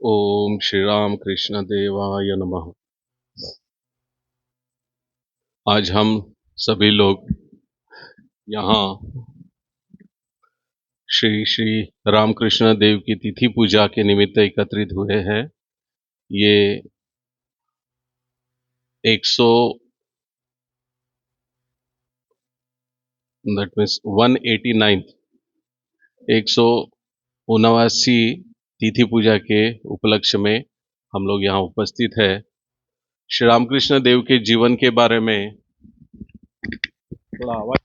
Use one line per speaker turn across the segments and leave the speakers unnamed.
ओम श्री राम कृष्ण देवाय नमः। आज हम सभी लोग यहाँ श्री श्री रामकृष्ण देव की तिथि पूजा के निमित्त एकत्रित हुए हैं। ये 100 दैट मीन्स 189 179 तिथि पूजा के उपलक्ष्य में हम लोग यहाँ उपस्थित है। श्री रामकृष्ण देव के जीवन के बारे में थोड़ा आवाज।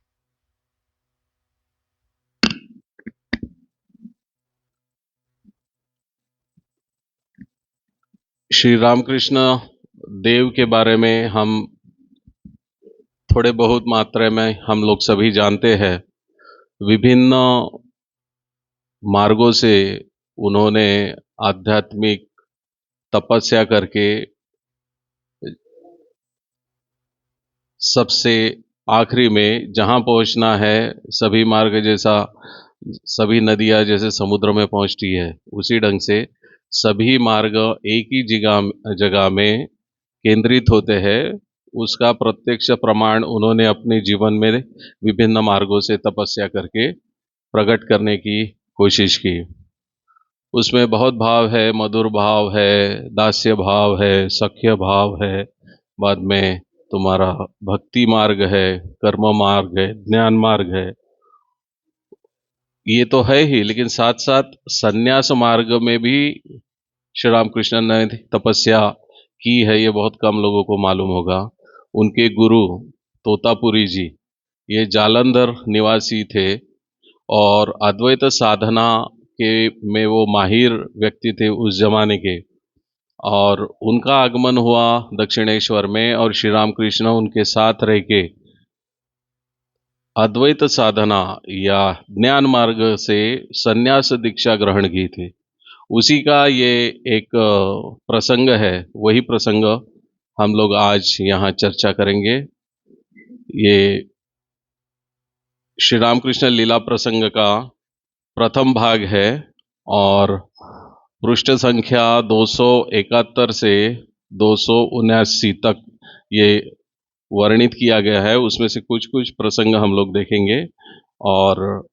श्री रामकृष्ण देव के बारे में हम थोड़े बहुत मात्रा में हम लोग सभी जानते हैं। विभिन्न मार्गों से उन्होंने आध्यात्मिक तपस्या करके सबसे आखिरी में जहां पहुंचना है, सभी मार्ग जैसा सभी नदियां जैसे समुद्र में पहुंचती है, उसी ढंग से सभी मार्ग एक ही जगह में केंद्रित होते हैं। उसका प्रत्यक्ष प्रमाण उन्होंने अपने जीवन में विभिन्न मार्गों से तपस्या करके प्रकट करने की कोशिश की। उसमें बहुत भाव है, मधुर भाव है, दास्य भाव है, सख्य भाव है, बाद में तुम्हारा भक्ति मार्ग है, कर्म मार्ग है, ज्ञान मार्ग है, ये तो है ही, लेकिन साथ साथ संन्यास मार्ग में भी श्री रामकृष्ण ने तपस्या की है। ये बहुत कम लोगों को मालूम होगा। उनके गुरु तोतापुरी जी ये जालंधर निवासी थे और अद्वैत साधना के में वो माहिर व्यक्ति थे उस जमाने के। और उनका आगमन हुआ दक्षिणेश्वर में और श्री रामकृष्ण उनके साथ रह के अद्वैत साधना या ज्ञान मार्ग से संन्यास दीक्षा ग्रहण की थी। उसी का ये एक प्रसंग है। वही प्रसंग हम लोग आज यहाँ चर्चा करेंगे। ये श्री रामकृष्ण लीला प्रसंग का प्रथम भाग है और पृष्ठ संख्या 271 से 279 तक ये वर्णित किया गया है। उसमें से कुछ कुछ प्रसंग हम लोग देखेंगे और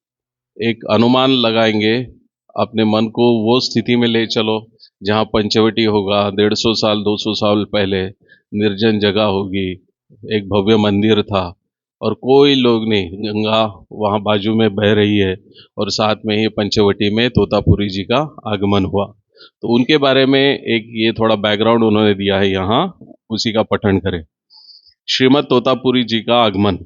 एक अनुमान लगाएंगे। अपने मन को वो स्थिति में ले चलो जहाँ पंचवटी होगा, 150 साल 200 साल पहले निर्जन जगह होगी, एक भव्य मंदिर था और कोई लोग नहीं, गंगा वहाँ बाजू में बह रही है और साथ में ही पंचवटी में तोतापुरी जी का आगमन हुआ। तो उनके बारे में एक ये थोड़ा बैकग्राउंड उन्होंने दिया है यहाँ, उसी का पठन करें। श्रीमद तोतापुरी जी का आगमन।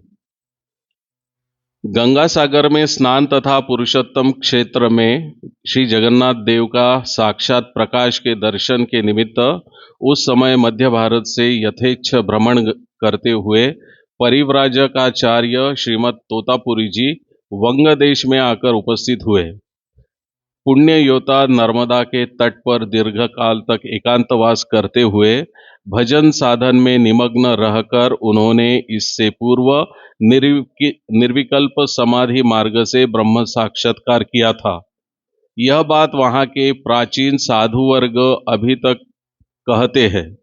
गंगा सागर में स्नान तथा पुरुषोत्तम क्षेत्र में श्री जगन्नाथ देव का साक्षात प्रकाश के दर्शन के निमित्त उस समय मध्य भारत से यथेच्छ भ्रमण करते हुए परिव्राजकाचार्य श्रीमद तोतापुरी जी वंग देश में आकर उपस्थित हुए। पुण्य योता नर्मदा के तट पर दीर्घकाल तक एकांतवास करते हुए भजन साधन में निमग्न रहकर उन्होंने इससे पूर्व निर्विकल्प समाधि मार्ग से ब्रह्म साक्षात्कार किया था। यह बात वहाँ के प्राचीन साधु वर्ग अभी तक कहते हैं।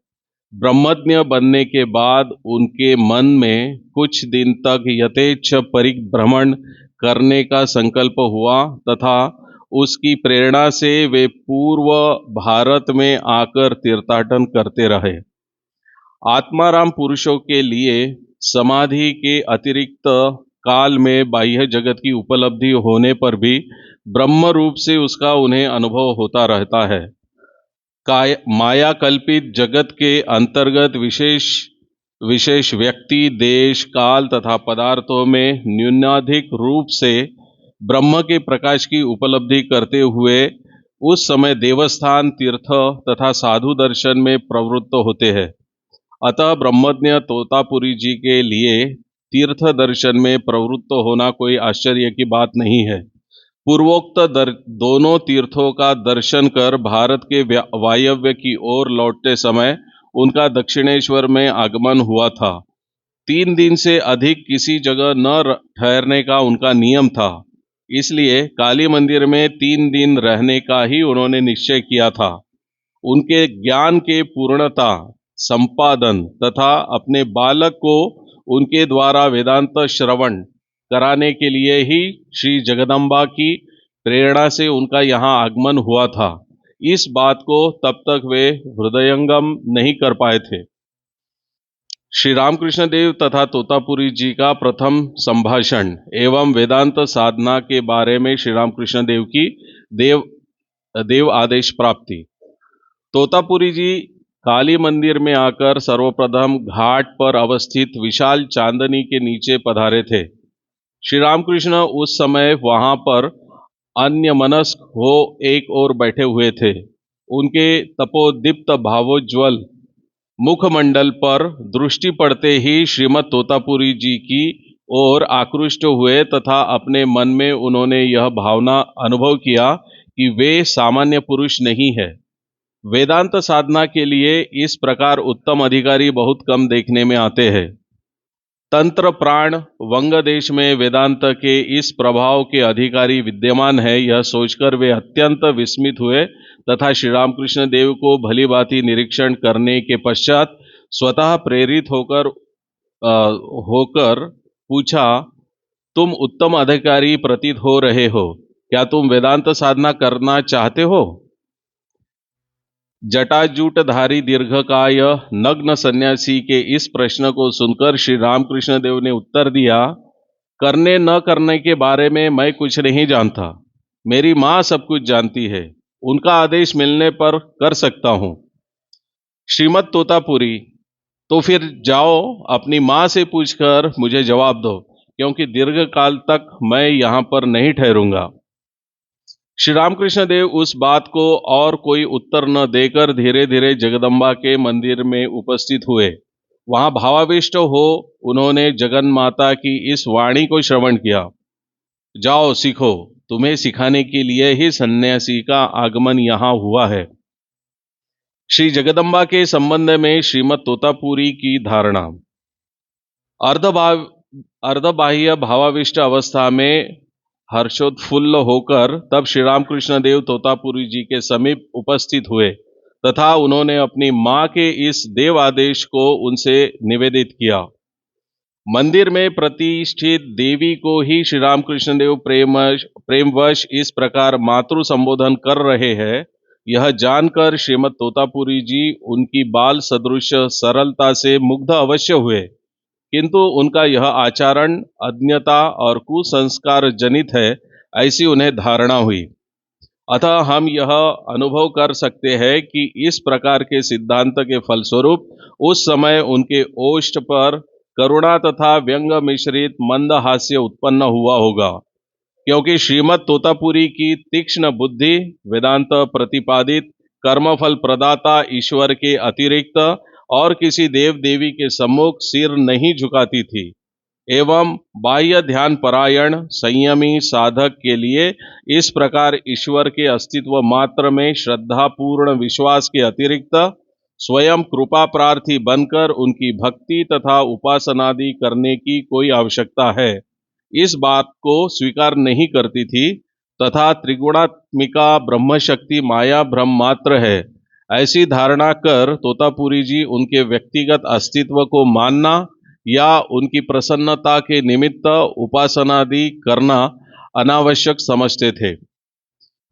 ब्रह्मज्ञ बनने के बाद उनके मन में कुछ दिन तक यथेच्छ परिभ्रमण करने का संकल्प हुआ तथा उसकी प्रेरणा से वे पूर्व भारत में आकर तीर्थाटन करते रहे। आत्माराम पुरुषों के लिए समाधि के अतिरिक्त काल में बाह्य जगत की उपलब्धि होने पर भी ब्रह्म रूप से उसका उन्हें अनुभव होता रहता है। माया कल्पित जगत के अंतर्गत विशेष विशेष व्यक्ति, देश, काल तथा पदार्थों में न्यूनाधिक रूप से ब्रह्म के प्रकाश की उपलब्धि करते हुए उस समय देवस्थान, तीर्थ तथा साधु दर्शन में प्रवृत्त होते हैं। अतः ब्रह्मज्ञ तोतापुरी जी के लिए तीर्थ दर्शन में प्रवृत्त होना कोई आश्चर्य की बात नहीं है। पूर्वोक्त दोनों तीर्थों का दर्शन कर भारत के वायव्य की ओर लौटते समय उनका दक्षिणेश्वर में आगमन हुआ था। 3 दिन से अधिक किसी जगह न ठहरने का उनका नियम था, इसलिए काली मंदिर में 3 दिन रहने का ही उन्होंने निश्चय किया था। उनके ज्ञान के पूर्णता, संपादन तथा अपने बालक को उनके द्वारा वेदांत श्रवण कराने के लिए ही श्री जगदम्बा की प्रेरणा से उनका यहाँ आगमन हुआ था। इस बात को तब तक वे हृदयंगम नहीं कर पाए थे। श्री रामकृष्ण देव तथा तोतापुरी जी का प्रथम संभाषण एवं वेदांत साधना के बारे में श्री रामकृष्ण देव की देव आदेश प्राप्ति। तोतापुरी जी काली मंदिर में आकर सर्वप्रथम घाट पर अवस्थित विशाल चांदनी के नीचे पधारे थे। श्री रामकृष्ण उस समय वहां पर अन्यमनस्क हो एक ओर बैठे हुए थे। उनके तपोदीप्त भावोज्वल मुखमंडल पर दृष्टि पड़ते ही श्रीमद तोतापुरी जी की ओर आकृष्ट हुए तथा अपने मन में उन्होंने यह भावना अनुभव किया कि वे सामान्य पुरुष नहीं है। वेदांत साधना के लिए इस प्रकार उत्तम अधिकारी बहुत कम देखने में आते हैं। तंत्र प्राण वंग देश में वेदांत के इस प्रभाव के अधिकारी विद्यमान है, यह सोचकर वे अत्यंत विस्मित हुए तथा श्री रामकृष्ण देव को भली भांति निरीक्षण करने के पश्चात स्वतः प्रेरित होकर पूछा, तुम उत्तम अधिकारी प्रतीत हो रहे हो, क्या तुम वेदांत साधना करना चाहते हो? जटाजूटधारी दीर्घकाय नग्न सन्यासी के इस प्रश्न को सुनकर श्री रामकृष्ण देव ने उत्तर दिया, करने न करने के बारे में मैं कुछ नहीं जानता। मेरी माँ सब कुछ जानती है, उनका आदेश मिलने पर कर सकता हूँ। श्रीमद तोतापुरी, तो फिर जाओ अपनी माँ से पूछकर मुझे जवाब दो, क्योंकि दीर्घकाल तक मैं यहाँ पर नहीं ठहरूंगा। श्री रामकृष्ण देव उस बात को और कोई उत्तर न देकर धीरे धीरे जगदम्बा के मंदिर में उपस्थित हुए। वहां भावाविष्ट हो उन्होंने जगन माता की इस वाणी को श्रवण किया, जाओ सीखो, तुम्हें सिखाने के लिए ही सन्यासी का आगमन यहाँ हुआ है। श्री जगदम्बा के संबंध में श्रीमद तोतापुरी की धारणा। अर्धबाह्य भावाविष्ट अवस्था में हर्षोत्फुल्ल होकर तब श्री रामकृष्ण देव तोतापुरी जी के समीप उपस्थित हुए तथा उन्होंने अपनी मां के इस देव आदेश को उनसे निवेदित किया। मंदिर में प्रतिष्ठित देवी को ही श्री रामकृष्ण देव प्रेमवश इस प्रकार मातृ संबोधन कर रहे हैं, यह जानकर श्रीमद तोतापुरी जी उनकी बाल सदृश सरलता से मुग्ध अवश्य हुए, किंतु उनका यह आचरण अज्ञता और कुसंस्कार जनित है, ऐसी उन्हें धारणा हुई। अतः हम यह अनुभव कर सकते हैं कि इस प्रकार के सिद्धांत के फलस्वरूप उस समय उनके ओष्ठ पर करुणा तथा व्यंग मिश्रित मंद हास्य उत्पन्न हुआ होगा, क्योंकि श्रीमद तोतापुरी की तीक्ष्ण बुद्धि वेदांत प्रतिपादित कर्मफल प्रदाता ईश्वर के अतिरिक्त और किसी देव देवी के सम्मुख सिर नहीं झुकाती थी एवं बाह्य ध्यान परायण संयमी साधक के लिए इस प्रकार ईश्वर के अस्तित्व मात्र में श्रद्धापूर्ण विश्वास के अतिरिक्त स्वयं कृपा प्रार्थी बनकर उनकी भक्ति तथा उपासनादि करने की कोई आवश्यकता है, इस बात को स्वीकार नहीं करती थी तथा त्रिगुणात्मिका ब्रह्म शक्ति माया भ्रम मात्र है, ऐसी धारणा कर तोतापुरी जी उनके व्यक्तिगत अस्तित्व को मानना या उनकी प्रसन्नता के निमित्त उपासनादि करना अनावश्यक समझते थे।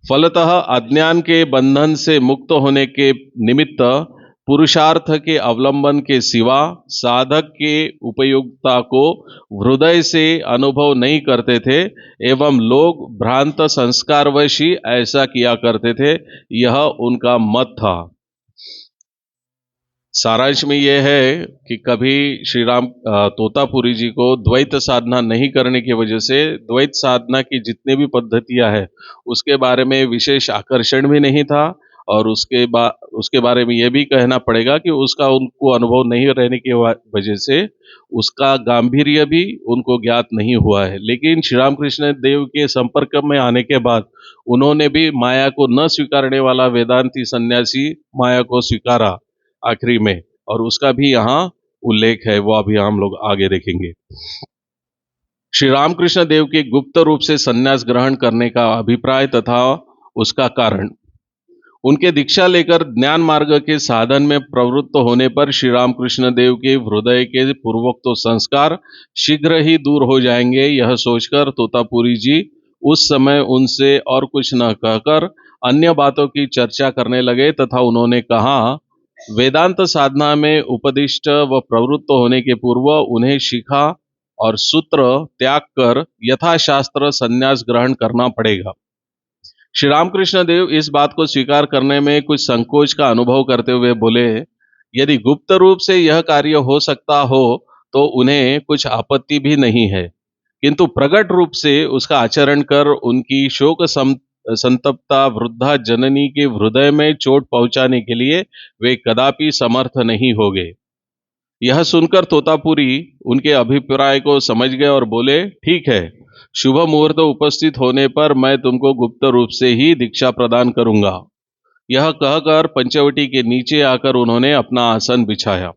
फलतः अज्ञान के बंधन से मुक्त होने के निमित्त पुरुषार्थ के अवलंबन के सिवा साधक के उपयोगिता को हृदय से अनुभव नहीं करते थे एवं लोग भ्रांत संस्कारवश ही ऐसा किया करते थे, यह उनका मत था। सारांश में यह है कि कभी श्री राम तोतापुरी जी को द्वैत साधना नहीं करने की वजह से द्वैत साधना की जितने भी पद्धतियां हैं उसके बारे में विशेष आकर्षण भी नहीं था, और उसके बारे में यह भी कहना पड़ेगा कि उसका उनको अनुभव नहीं रहने की वजह से उसका गांभीर्य भी उनको ज्ञात नहीं हुआ है। लेकिन श्री रामकृष्ण देव के संपर्क में आने के बाद उन्होंने भी माया को न स्वीकारने वाला वेदांती सन्यासी माया को स्वीकारा आखिरी में, और उसका भी यहाँ उल्लेख है, वो अभी हम लोग आगे देखेंगे। श्री रामकृष्ण देव के गुप्त रूप से संन्यास ग्रहण करने का अभिप्राय तथा उसका कारण। उनके दीक्षा लेकर ज्ञान मार्ग के साधन में प्रवृत्त होने पर श्री रामकृष्ण देव के हृदय के पूर्वोक्त संस्कार शीघ्र ही दूर हो जाएंगे, यह सोचकर तोतापुरी जी उस समय उनसे और कुछ न कहकर अन्य बातों की चर्चा करने लगे तथा उन्होंने कहा, वेदांत साधना में उपदिष्ट व प्रवृत्त होने के पूर्व उन्हें शिखा और सूत्र त्याग कर यथाशास्त्र संन्यास ग्रहण करना पड़ेगा। श्री रामकृष्ण देव इस बात को स्वीकार करने में कुछ संकोच का अनुभव करते हुए बोले, यदि गुप्त रूप से यह कार्य हो सकता हो तो उन्हें कुछ आपत्ति भी नहीं है, किंतु प्रकट रूप से उसका आचरण कर उनकी संतप्ता वृद्धा जननी के हृदय में चोट पहुंचाने के लिए वे कदापि समर्थ नहीं होंगे। यह सुनकर तोतापुरी उनके अभिप्राय को समझ गए और बोले, ठीक है, शुभ मुहूर्त उपस्थित होने पर मैं तुमको गुप्त रूप से ही दीक्षा प्रदान करूंगा। यह कहकर पंचवटी के नीचे आकर उन्होंने अपना आसन बिछाया।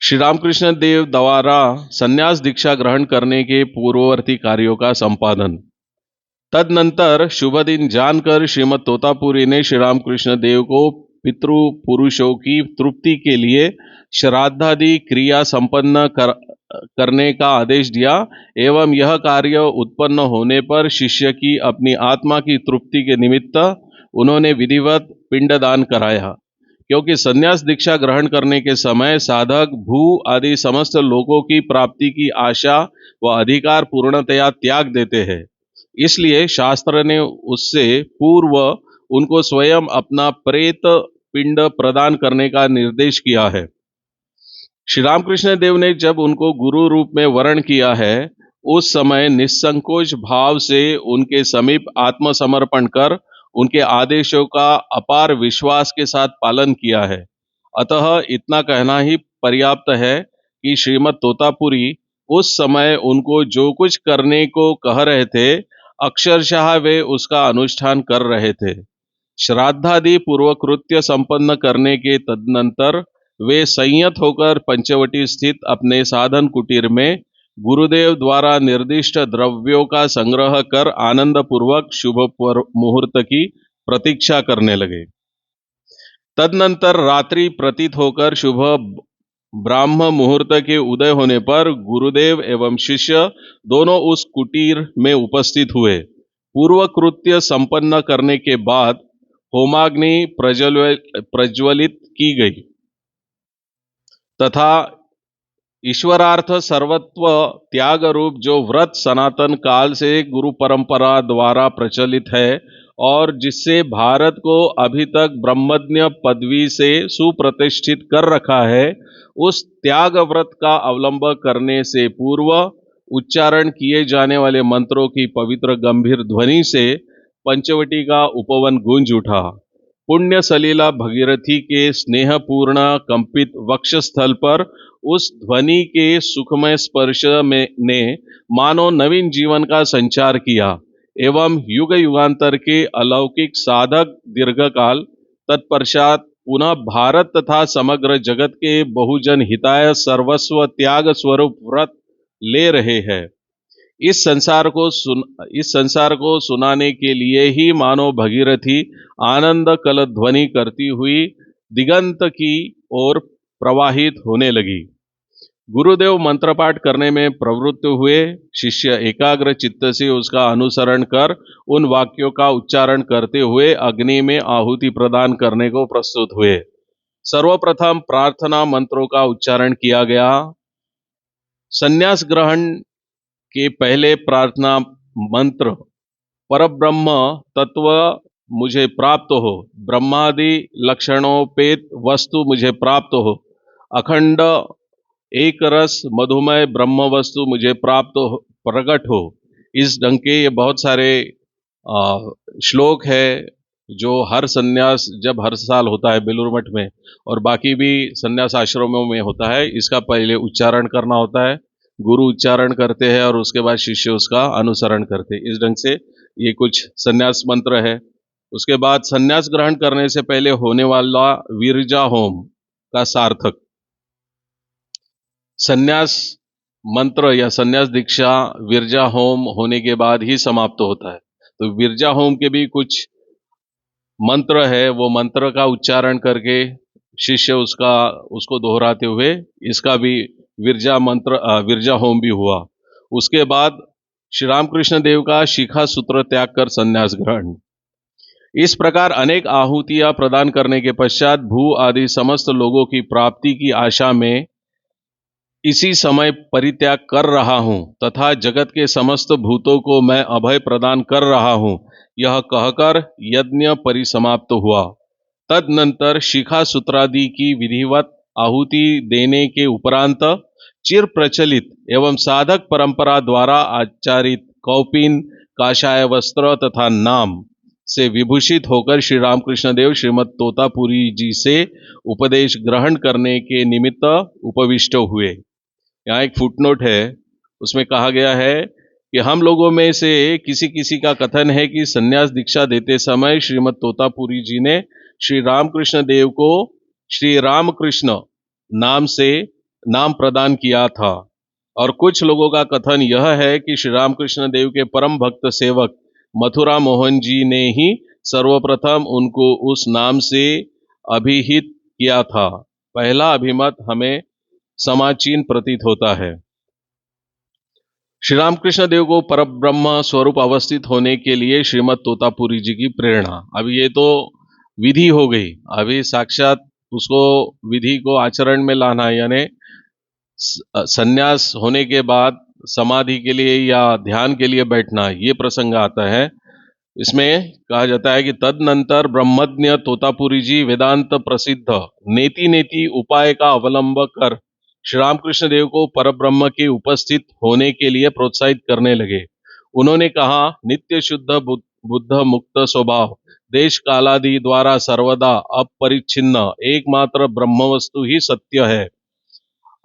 श्री रामकृष्ण देव द्वारा संन्यास दीक्षा ग्रहण करने के पूर्ववर्ती कार्यों का संपादन। तदनंतर शुभ दिन जानकर श्रीमद तोतापुरी ने श्री रामकृष्ण देव को पितृ पुरुषों की तृप्ति के लिए श्राद्धादि क्रिया संपन्न करने का आदेश दिया एवं यह कार्य उत्पन्न होने पर शिष्य की अपनी आत्मा की तृप्ति के निमित्त उन्होंने विधिवत पिंडदान कराया, क्योंकि संन्यास दीक्षा ग्रहण करने के समय साधक भू आदि समस्त लोगों की प्राप्ति की आशा व अधिकार पूर्णतया त्याग देते हैं। इसलिए शास्त्र ने उससे पूर्व उनको स्वयं अपना प्रेत पिंड प्रदान करने का निर्देश किया है। श्री रामकृष्ण देव ने जब उनको गुरु रूप में वरण किया है, उस समय निसंकोच भाव से उनके समीप आत्मसमर्पण कर उनके आदेशों का अपार विश्वास के साथ पालन किया है। अतः इतना कहना ही पर्याप्त है कि श्रीमद तोतापुरी उस समय उनको जो कुछ करने को कह रहे थे, अक्षरशः वे उसका अनुष्ठान कर रहे थे। श्राद्धादि पूर्वकृत्य संपन्न करने के तदनंतर वे संयत होकर पंचवटी स्थित अपने साधन कुटीर में गुरुदेव द्वारा निर्दिष्ट द्रव्यों का संग्रह कर आनंद पूर्वक शुभ मुहूर्त की प्रतीक्षा करने लगे। तदनंतर रात्रि प्रतीत होकर शुभ ब्राह्म मुहूर्त के उदय होने पर गुरुदेव एवं शिष्य दोनों उस कुटीर में उपस्थित हुए। पूर्व कृत्य संपन्न करने के बाद होमाग्नि प्रज्वलित की गई तथा ईश्वरार्थ सर्वत्व त्याग रूप जो व्रत सनातन काल से गुरु परंपरा द्वारा प्रचलित है और जिससे भारत को अभी तक ब्रह्मज्ञ पदवी से सुप्रतिष्ठित कर रखा है, उस त्याग व्रत का अवलंब करने से पूर्व उच्चारण किए जाने वाले मंत्रों की पवित्र गंभीर ध्वनि से पंचवटी का उपवन गूंज उठा। पुण्य सलीला भगीरथी के स्नेहपूर्ण कंपित वक्षस्थल पर उस ध्वनि के सुखमय स्पर्श ने मानो नवीन जीवन का संचार किया एवं युग युगांतर के अलौकिक साधक दीर्घकाल तत्पश्चात पुनः भारत तथा समग्र जगत के बहुजन हिताय सर्वस्व त्याग स्वरूप व्रत ले रहे हैं। इस संसार को सुनाने के लिए ही मानो भगीरथी आनंद कल ध्वनि करती हुई दिगंत की ओर प्रवाहित होने लगी। गुरुदेव मंत्रपाठ करने में प्रवृत्त हुए। शिष्य एकाग्र चित्त से उसका अनुसरण कर उन वाक्यों का उच्चारण करते हुए अग्नि में आहुति प्रदान करने को प्रस्तुत हुए। सर्वप्रथम प्रार्थना मंत्रों का उच्चारण किया गया। संन्यास ग्रहण के पहले प्रार्थना मंत्र परब्रह्म तत्व मुझे प्राप्त हो, ब्रह्मादि लक्षणोपेत वस्तु मुझे प्राप्त हो, अखंड एक रस मधुमय ब्रह्म वस्तु मुझे प्राप्त हो, प्रकट हो। इस ढंग के ये बहुत सारे श्लोक है जो हर संन्यास जब हर साल होता है बेलूर मठ में और बाकी भी संन्यास आश्रमों में होता है, इसका पहले उच्चारण करना होता है। गुरु उच्चारण करते हैं और उसके बाद शिष्य उसका अनुसरण करते हैं। इस ढंग से ये कुछ संन्यास मंत्र है। उसके बाद संन्यास ग्रहण करने से पहले होने वाला विरजा होम का सार्थक। संन्यास मंत्र या संन्यास दीक्षा विरजा होम होने के बाद ही समाप्त होता है। तो विरजा होम के भी कुछ मंत्र है वो मंत्र का उच्चारण करके शिष्य उसको दोहराते हुए इसका भी विरजा होम भी हुआ। उसके बाद श्री रामकृष्ण देव का शिखा सूत्र त्याग कर संन्यास ग्रहण। इस प्रकार अनेक आहुतियां प्रदान करने के पश्चात भू आदि समस्त लोगों की प्राप्ति की आशा में इसी समय परित्याग कर रहा हूं तथा जगत के समस्त भूतों को मैं अभय प्रदान कर रहा हूं, यह कहकर यज्ञ परिसमाप्त हुआ। तदनंतर शिखा सूत्रादि की विधिवत आहुति देने के उपरांत चिर प्रचलित एवं साधक परंपरा द्वारा आचारित कौपिन, काषाय वस्त्र तथा नाम से विभूषित होकर श्री रामकृष्ण देव श्रीमद तोतापुरी जी से उपदेश ग्रहण करने के निमित्त उपविष्ट हुए। यहाँ एक फुटनोट है, उसमें कहा गया है कि हम लोगों में से किसी किसी का कथन है कि संन्यास दीक्षा देते समय श्रीमद तोतापुरी जी ने श्री रामकृष्ण देव को श्री रामकृष्ण नाम प्रदान किया था, और कुछ लोगों का कथन यह है कि श्री रामकृष्ण देव के परम भक्त सेवक मथुरा मोहन जी ने ही सर्वप्रथम उनको उस नाम से अभिहित किया था। पहला अभिमत हमें समाचीन प्रतीत होता है। श्री रामकृष्ण देव को परब्रह्म स्वरूप अवस्थित होने के लिए श्रीमद तोतापुरी जी की प्रेरणा। अब ये तो विधि हो गई, अभी साक्षात उसको विधि को आचरण में लाना, यानी संन्यास होने के बाद समाधि के लिए या ध्यान के लिए बैठना, ये प्रसंग आता है। इसमें कहा जाता है कि तदनंतर ब्रह्मज्ञ तोतापुरी जी वेदांत प्रसिद्ध नेति नेति उपाय का अवलंब कर श्री रामकृष्ण देव को परब्रह्म के उपस्थित होने के लिए प्रोत्साहित करने लगे। उन्होंने कहा, नित्य शुद्ध बुद्ध मुक्त स्वभाव देश कालादि द्वारा सर्वदा अपरिच्छिन्न एकमात्र ब्रह्म वस्तु ही सत्य है।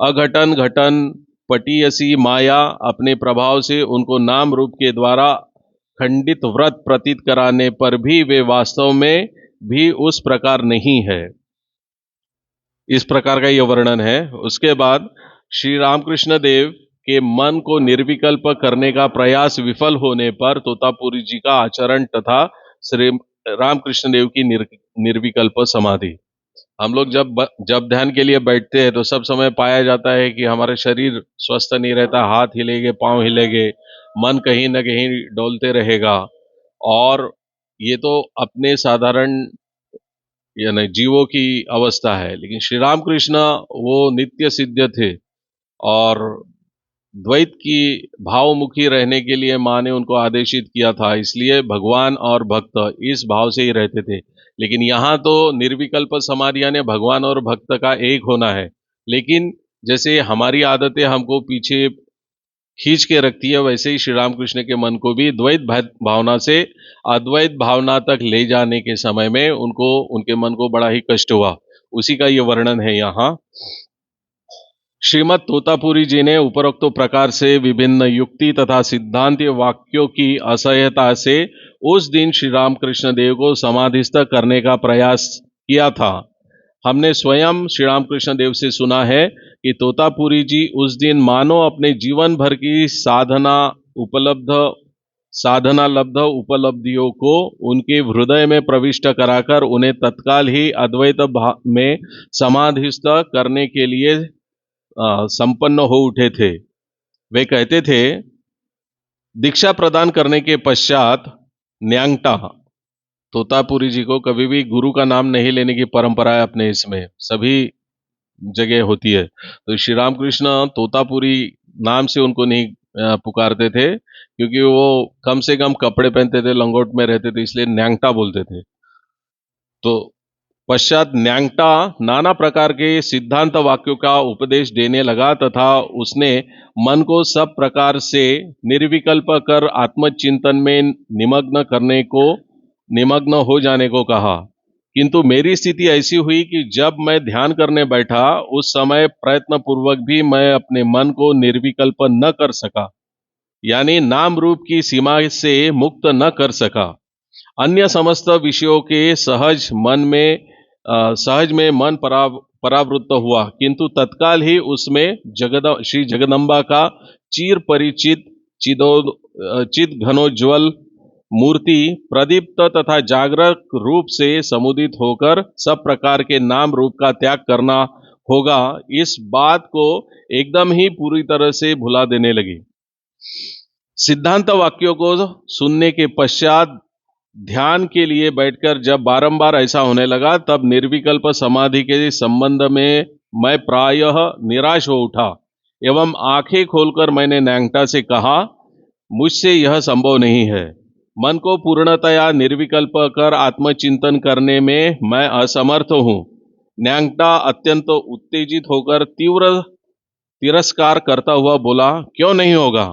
अघटन घटन पटीयसी माया अपने प्रभाव से उनको नाम रूप के द्वारा खंडित व्रत प्रतीत कराने पर भी वे वास्तव में भी उस प्रकार नहीं है। इस प्रकार का यह वर्णन है। उसके बाद श्री रामकृष्ण देव के मन को निर्विकल्प करने का प्रयास विफल होने पर तोतापुरी जी का आचरण तथा श्री रामकृष्ण देव की निर्विकल्प समाधि। हम लोग जब ध्यान के लिए बैठते हैं तो सब समय पाया जाता है कि हमारे शरीर स्वस्थ नहीं रहता, हाथ हिलेंगे, पांव हिलेंगे, मन कहीं न कहीं डोलते रहेगा, और ये तो अपने साधारण यानी जीवों की अवस्था है। लेकिन श्री रामकृष्ण वो नित्य सिद्ध थे और द्वैत की भावमुखी रहने के लिए माँ ने उनको आदेशित किया था, इसलिए भगवान और भक्त इस भाव से ही रहते थे। लेकिन यहाँ तो निर्विकल्प समाधि यानी भगवान और भक्त का एक होना है। लेकिन जैसे हमारी आदतें हमको पीछे खींच के रखती है, वैसे ही श्री रामकृष्ण के मन को भी द्वैत भावना से अद्वैत भावना तक ले जाने के समय में उनके मन को बड़ा ही कष्ट हुआ। उसी का ये वर्णन है यहाँ। श्रीमद तोतापुरी जी ने उपरोक्त प्रकार से विभिन्न युक्ति तथा सिद्धांत वाक्यों की असह्यता से उस दिन श्री रामकृष्ण देव को समाधिस्थ करने का प्रयास किया था। हमने स्वयं श्री रामकृष्ण देव से सुना है कि तोतापुरी जी उस दिन मानो अपने जीवन भर की साधना लब्ध उपलब्धियों को उनके हृदय में प्रविष्ट कराकर उन्हें तत्काल ही अद्वैत में समाधिस्थ करने के लिए संपन्न हो उठे थे। वे कहते थे, दीक्षा प्रदान करने के पश्चात न्यांगटा, तोतापुरी जी को कभी भी गुरु का नाम नहीं लेने की परंपरा है अपने इसमें, सभी जगह होती है। तो श्री रामकृष्ण तोतापुरी नाम से उनको नहीं पुकारते थे, क्योंकि वो कम से कम कपड़े पहनते थे, लंगोट में रहते थे, इसलिए न्यांगटा बोलते थे। तो पश्चात न्यांगटा नाना प्रकार के सिद्धांत वाक्यों का उपदेश देने लगा तथा उसने मन को सब प्रकार से निर्विकल्प कर आत्मचिंतन में निमग्न हो जाने को कहा। किंतु मेरी स्थिति ऐसी हुई कि जब मैं ध्यान करने बैठा उस समय प्रयत्न पूर्वक भी मैं अपने मन को निर्विकल्प न कर सका, यानी नाम रूप की सीमा से मुक्त न कर सका। अन्य समस्त विषयों के सहज में मन परावृत्त हुआ, किंतु तत्काल ही उसमें श्री जगदम्बा का चिर परिचित चिद घनोज्वल मूर्ति प्रदीप्त तथा जागृत रूप से समुदित होकर सब प्रकार के नाम रूप का त्याग करना होगा, इस बात को एकदम ही पूरी तरह से भुला देने लगी। सिद्धांत वाक्यों को सुनने के पश्चात ध्यान के लिए बैठकर जब बारंबार ऐसा होने लगा, तब निर्विकल्प समाधि के संबंध में मैं प्रायः निराश हो उठा एवं आंखें खोलकर मैंने न्यांगटा से कहा, मुझसे यह संभव नहीं है। मन को पूर्णतया निर्विकल्प कर आत्मचिंतन करने में मैं असमर्थ हूँ। न्यांगटा अत्यंत उत्तेजित होकर तीव्र तिरस्कार करता हुआ बोला, क्यों नहीं होगा?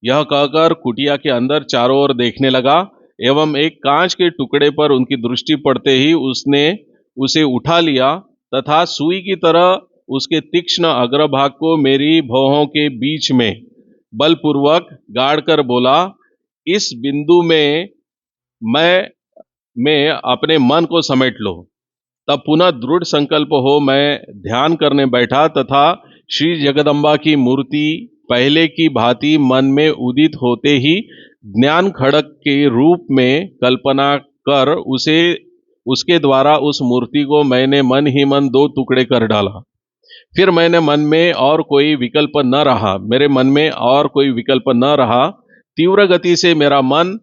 यह कहकर कुटिया के अंदर चारों ओर देखने लगा एवं एक कांच के टुकड़े पर उनकी दृष्टि पड़ते ही उसने उसे उठा लिया तथा सुई की तरह उसके तीक्ष्ण अग्रभाग को मेरी भौहों के बीच में बलपूर्वक गाड़कर बोला, इस बिंदु में मैं अपने मन को समेट लो। तब पुनः दृढ़ संकल्प हो मैं ध्यान करने बैठा तथा श्री जगदम्बा की मूर्ति पहले की भांति मन में उदित होते ही ज्ञान खड़क के रूप में कल्पना कर उसके द्वारा उस मूर्ति को मैंने मन ही मन दो टुकड़े कर डाला। फिर मेरे मन में और कोई विकल्प न रहा। तीव्र गति से मेरा मन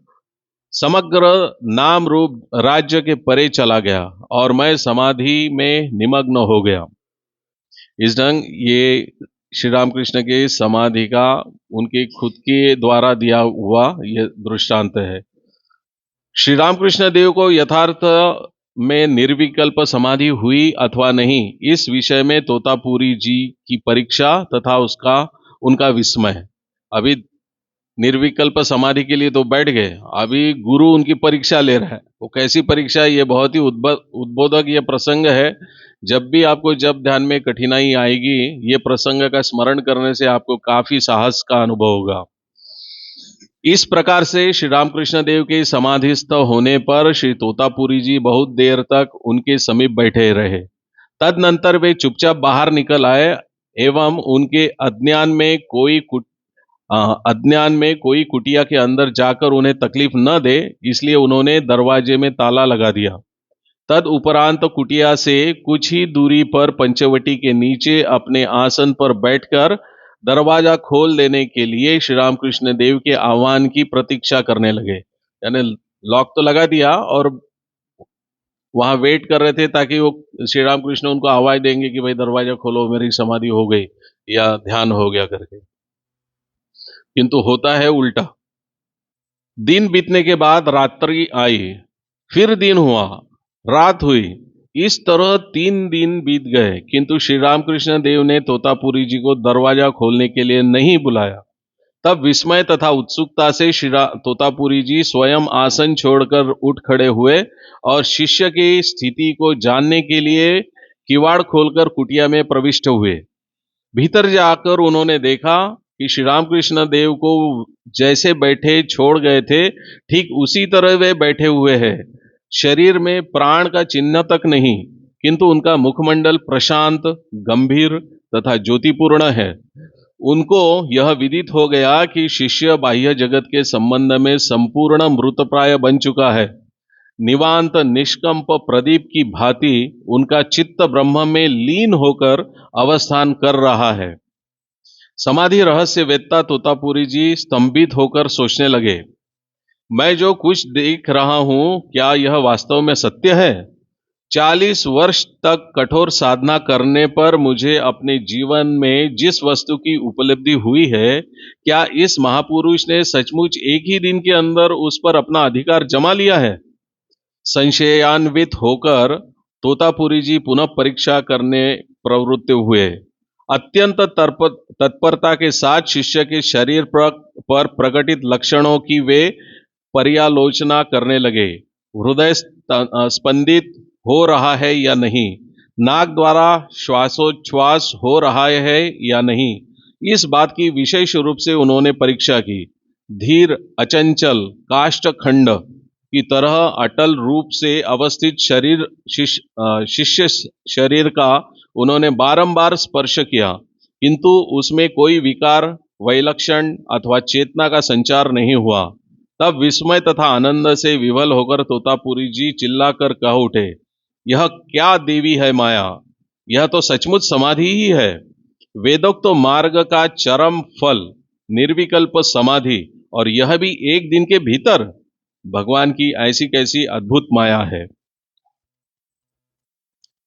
समग्र नाम रूप राज्य के परे चला गया और मैं समाधि में निमग्न हो गया। इस ढंग ये श्री रामकृष्ण के समाधि का उनके खुद के द्वारा दिया हुआ यह दृष्टांत है। श्री रामकृष्ण देव को यथार्थ में निर्विकल्प समाधि हुई अथवा नहीं, इस विषय में तोतापुरी जी की परीक्षा तथा उनका विस्मय। अभी निर्विकल्प समाधि के लिए तो बैठ गए, अभी गुरु उनकी परीक्षा ले रहा है। वो कैसी परीक्षा है? ये बहुत ही उद्बोधक ये प्रसंग है। जब ध्यान में कठिनाई आएगी, ये प्रसंग का स्मरण करने से आपको काफी साहस का अनुभव होगा। इस प्रकार से श्री रामकृष्ण देव के समाधिस्थ होने पर श्री तोतापुरी जी बहुत देर तक उनके समीप बैठे रहे। तदनंतर वे चुपचाप बाहर निकल आए एवं उनके अज्ञान में कोई कुटिया के अंदर जाकर उन्हें तकलीफ न दे, इसलिए उन्होंने दरवाजे में ताला लगा दिया। तद उपरांत कुटिया से कुछ ही दूरी पर पंचवटी के नीचे अपने आसन पर बैठकर दरवाजा खोल देने के लिए श्री रामकृष्ण देव के आह्वान की प्रतीक्षा करने लगे। यानी लॉक तो लगा दिया और वहां वेट कर रहे थे ताकि वो श्री रामकृष्ण उनको आवाज देंगे कि भाई दरवाजा खोलो, मेरी समाधि हो गई या ध्यान हो गया करके। किंतु होता है उल्टा। दिन बीतने के बाद रात्रि आई, फिर दिन हुआ, रात हुई, इस तरह 3 दिन बीत गए, किंतु श्री रामकृष्ण देव ने तोतापुरी जी को दरवाजा खोलने के लिए नहीं बुलाया। तब विस्मय तथा उत्सुकता से श्री तोतापुरी जी स्वयं आसन छोड़कर उठ खड़े हुए और शिष्य की स्थिति को जानने के लिए किवाड़ खोलकर कुटिया में प्रविष्ट हुए। भीतर जाकर उन्होंने देखा कि श्री रामकृष्ण देव को जैसे बैठे छोड़ गए थे, ठीक उसी तरह वे बैठे हुए हैं। शरीर में प्राण का चिन्ह तक नहीं, किंतु उनका मुखमंडल प्रशांत, गंभीर तथा ज्योतिपूर्ण है। उनको यह विदित हो गया कि शिष्य बाह्य जगत के संबंध में संपूर्ण मृतप्राय बन चुका है। निवांत निष्कंप प्रदीप की भांति उनका चित्त ब्रह्म में लीन होकर अवस्थान कर रहा है। समाधि रहस्य वेत्ता तोतापुरी जी स्तंभित होकर सोचने लगे, मैं जो कुछ देख रहा हूं, क्या यह वास्तव में सत्य है? 40 वर्ष तक कठोर साधना करने पर मुझे अपने जीवन में जिस वस्तु की उपलब्धि हुई है, क्या इस महापुरुष ने सचमुच एक ही दिन के अंदर उस पर अपना अधिकार जमा लिया है? संशयान्वित होकर तोतापुरी जी पुनः परीक्षा करने प्रवृत्त हुए। अत्यंत तत्परता के साथ शिष्य के शरीर पर प्रकटित लक्षणों की वे पर्यालोचना करने लगे। हृदय स्पंदित हो रहा है या नहीं, नाक द्वारा श्वासोच्छ्वास हो रहा है या नहीं, इस बात की विशेष रूप से उन्होंने परीक्षा की। धीर अचंचल काष्ठखंड की तरह अटल रूप से अवस्थित शिष्य शरीर का उन्होंने बारंबार स्पर्श किया, किंतु उसमें कोई विकार, वैलक्षण अथवा चेतना का संचार नहीं हुआ। तब विस्मय तथा आनंद से विवल होकर तोतापुरी जी चिल्लाकर कह उठे, यह क्या देवी है माया, यह तो सचमुच समाधि ही है। वेदोक्त मार्ग का चरम फल निर्विकल्प समाधि, और यह भी एक दिन के भीतर। भगवान की ऐसी कैसी अद्भुत माया है।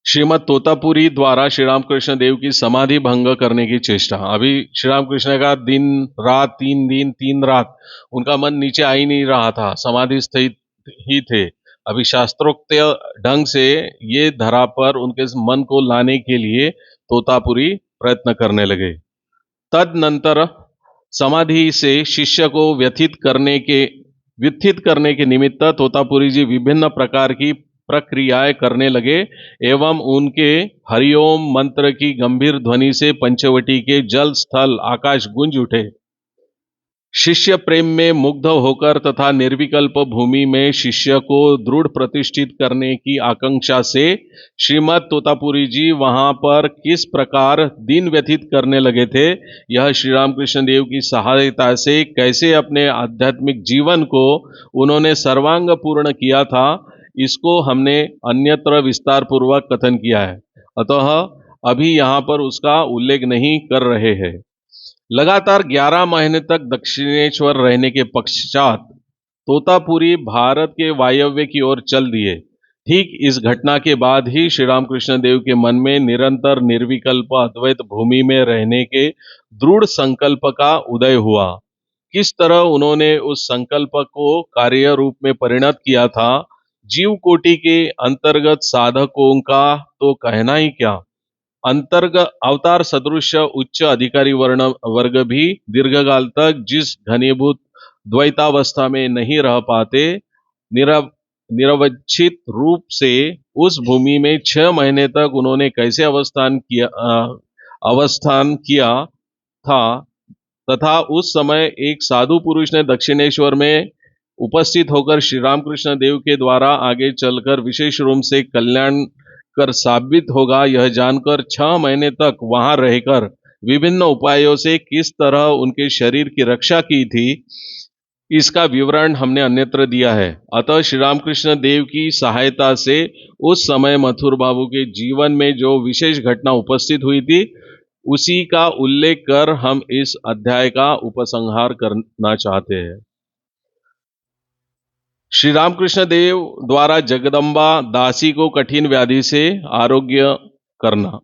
श्रीमद तोतापुरी द्वारा श्री रामकृष्ण देव की समाधि भंग करने की चेष्टा। अभी श्री रामकृष्ण का दिन रात 3 दिन 3 रात उनका मन नीचे आ ही नहीं रहा था, समाधि स्थित ही थे। अभी शास्त्रोक्त ढंग से ये धरा पर उनके मन को लाने के लिए तोतापुरी प्रयत्न करने लगे। तदनंतर समाधि से शिष्य को व्युत्थित करने के निमित्त तोतापुरी जी विभिन्न प्रकार की प्रक्रियाएं करने लगे एवं उनके हरिओम मंत्र की गंभीर ध्वनि से पंचवटी के जल स्थल आकाश गूंज उठे। शिष्य प्रेम में मुग्ध होकर तथा निर्विकल्प भूमि में शिष्य को दृढ़ प्रतिष्ठित करने की आकांक्षा से श्रीमद तोतापुरी जी वहां पर किस प्रकार दिन व्यतीत करने लगे थे, यह श्री रामकृष्ण देव की सहायता से कैसे अपने आध्यात्मिक जीवन को उन्होंने सर्वांग पूर्ण किया था, इसको हमने अन्यत्र विस्तार पूर्वक कथन किया है, अतः अभी यहां पर उसका उल्लेख नहीं कर रहे हैं। लगातार 11 महीने तक दक्षिणेश्वर रहने के पश्चात तोतापुरी भारत के वायव्य की ओर चल दिए। ठीक इस घटना के बाद ही श्री रामकृष्ण देव के मन में निरंतर निर्विकल्प अद्वैत भूमि में रहने के दृढ़ संकल्प का उदय हुआ। किस तरह उन्होंने उस संकल्प को कार्य रूप में परिणत किया था, जीव कोटि के अंतर्गत साधकों का तो कहना ही क्या। अंतर्गत अवतार सदृश उच्च अधिकारी वर्ग भी दीर्घकाल तक जिस घनीभूत द्वैतावस्था में नहीं रह पाते, निरवच्छित रूप से उस भूमि में 6 महीने तक उन्होंने कैसे अवस्थान किया था, तथा उस समय एक साधु पुरुष ने दक्षिणेश्वर में उपस्थित होकर श्री रामकृष्ण देव के द्वारा आगे चलकर विशेष रूप से कल्याण कर साबित होगा, यह जानकर 6 महीने तक वहां रहकर विभिन्न उपायों से किस तरह उनके शरीर की रक्षा की थी, इसका विवरण हमने अन्यत्र दिया है। अतः श्री रामकृष्ण देव की सहायता से उस समय मथुर बाबू के जीवन में जो विशेष घटना उपस्थित हुई थी, उसी का उल्लेख कर हम इस अध्याय का उपसंहार करना चाहते हैं। श्री रामकृष्ण देव द्वारा जगदम्बा दासी को कठिन व्याधि से आरोग्य करना।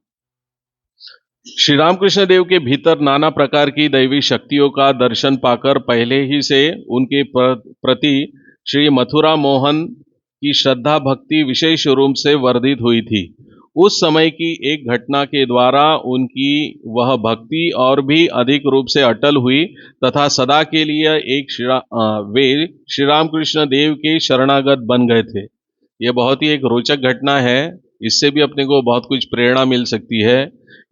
श्री रामकृष्ण देव के भीतर नाना प्रकार की दैवी शक्तियों का दर्शन पाकर पहले ही से उनके प्रति श्री मथुरा मोहन की श्रद्धा भक्ति विशेष रूप से वर्धित हुई थी। उस समय की एक घटना के द्वारा उनकी वह भक्ति और भी अधिक रूप से अटल हुई तथा सदा के लिए वे श्री रामकृष्ण देव के शरणागत बन गए थे। यह बहुत ही एक रोचक घटना है, इससे भी अपने को बहुत कुछ प्रेरणा मिल सकती है।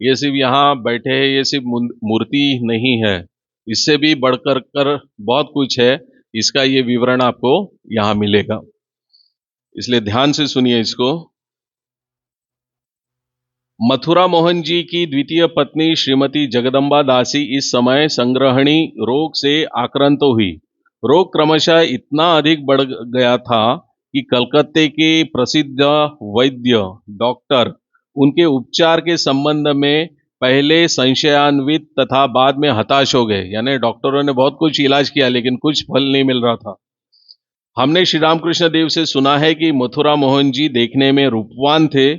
ये सिर्फ यहाँ बैठे हैं, ये सिर्फ मूर्ति नहीं है, इससे भी बढ़कर कर बहुत कुछ है। इसका ये विवरण आपको यहाँ मिलेगा, इसलिए ध्यान से सुनिए इसको। मथुरा मोहन जी की द्वितीय पत्नी श्रीमती जगदम्बा दासी इस समय संग्रहणी रोग से आक्रांत हुई। रोग क्रमशः इतना अधिक बढ़ गया था कि कलकत्ते के प्रसिद्ध वैद्य डॉक्टर उनके उपचार के संबंध में पहले संशयान्वित तथा बाद में हताश हो गए। यानी डॉक्टरों ने बहुत कुछ इलाज किया लेकिन कुछ फल नहीं मिल रहा था। हमने श्री रामकृष्ण देव से सुना है कि मथुरा मोहन जी देखने में रूपवान थे,